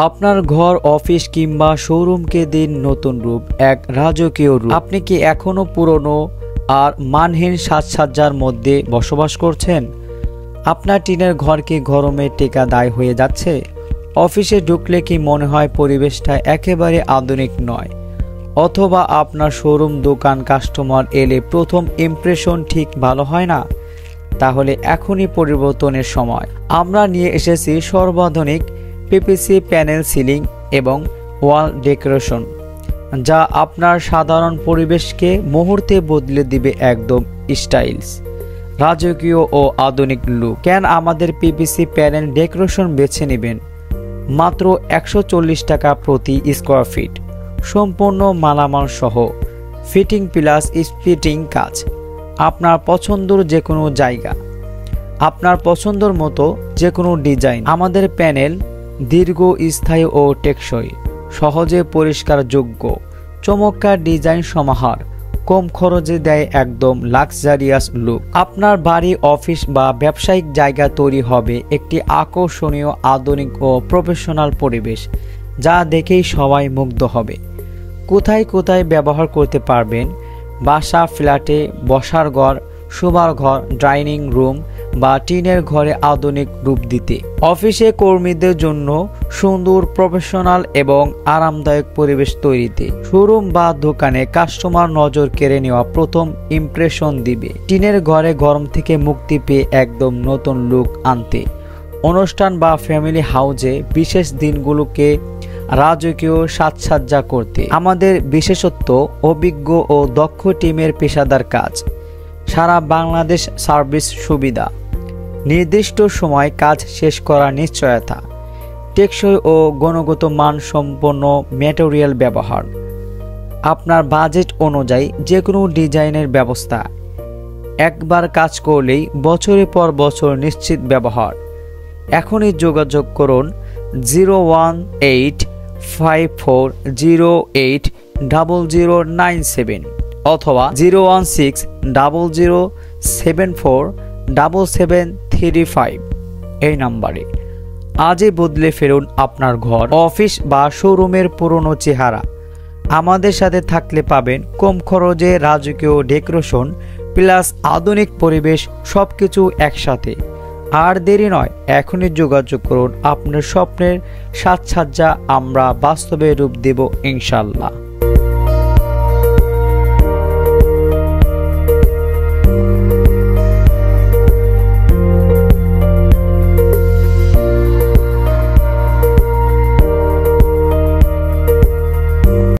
আপনার ঘর, অফিস কিংবা শোরুমকে দিন নতুন রূপ, এক রাজকীয় রূপ। আপনি কি এখনো পুরনো আর মানহীন সাজসজ্জার মধ্যে বসবাস করছেন? আপনার টিনের ঘর কি গরমে টেকা দায় হয়ে যাচ্ছে? অফিসে ঢুকলে কি মনে হয় পরিবেশটা একেবারে আধুনিক নয়? অথবা আপনার শোরুম, দোকান, কাস্টমার এলে প্রথম ইমপ্রেশন ঠিক ভালো হয় না? তাহলে এখনই পরিবর্তনের সময়। আমরা নিয়ে এসেছি সর্বাধুনিক পিপিসি প্যানেল, সিলিং এবং ওয়াল ডেকোরেশন, যা আপনার সাধারণ পরিবেশকে মুহূর্তে বদলে দিবে একদম স্টাইলস, রাজকীয় ও আধুনিক লুক। কেন আমাদের পিপিসি প্যানেল ডেকোরেশন বেছে নেবেন? মাত্র 140 টাকা প্রতি স্কোয়ার ফিট, সম্পূর্ণ মালামাল সহ, ফিটিং প্লাস স্পিটিং কাজ। আপনার পছন্দের যে কোনো জায়গা, আপনার পছন্দের মতো যে কোনো ডিজাইন। আমাদের প্যানেল দীর্ঘস্থায়ী ও টেকসই, সহজে পরিষ্কারযোগ্য, চমৎকার ডিজাইন সমাহার, কম খরচে দেয় একদম লাক্সারিয়াস লুক। আপনার বাড়ি, অফিস বা ব্যবসায়িক জায়গা তৈরি হবে একটি আকর্ষণীয়, আধুনিক ও প্রফেশনাল পরিবেশ, যা দেখেই সবাই মুগ্ধ হবে। কোথায় কোথায় ব্যবহার করতে পারবেন? বাসা, ফ্ল্যাটে, বসার ঘর, শোবার ঘর, ডাইনিং রুম বা টিনের ঘরে আধুনিক রূপ দিতে। অফিসে কর্মীদের জন্য সুন্দর, প্রফেশনাল এবং আরামদায়ক পরিবেশ তৈরিতে। শোরুম বা দোকানে কাস্টমার নজর কেড়ে নেওয়া প্রথম ইমপ্রেশন দিবে। টিনের ঘরে গরম থেকে মুক্তি পেয়ে একদম নতুন লুক আনতে। অনুষ্ঠান বা ফ্যামিলি হাউসে বিশেষ দিনগুলোকে রাজকীয় সাজসজ্জা করতে। আমাদের বিশেষত্ব অভিজ্ঞ ও দক্ষ টিমের পেশাদার কাজ, সারা বাংলাদেশ সার্ভিস সুবিধা, নির্দিষ্ট সময় কাজ শেষ করার নিশ্চয়তা, টেকসই ও গুণগত মান সম্পন্ন ম্যাটেরিয়াল ব্যবহার, আপনার বাজেট অনুযায়ী যে কোনো ডিজাইনের ব্যবস্থা। একবার কাজ করলেই বছরের পর বছর নিশ্চিত ব্যবহার। এখনই যোগাযোগ করুন 01854080097 অথবা 01600747735 এই নাম্বারে। আজই বদলে ফেলুন আপনার ঘর, অফিস বা শোরুমের পুরনো চেহারা। আমাদের সাথে থাকলে পাবেন কম খরচে রাজকীয় ডেকোরেশন প্লাস আধুনিক পরিবেশ, সবকিছু একসাথে। আর দেরি নয়, এখনই যোগাযোগ করুন। আপনার স্বপ্নের সাজসজ্জা আমরা বাস্তবে রূপ দেব ইনশাল্লাহ।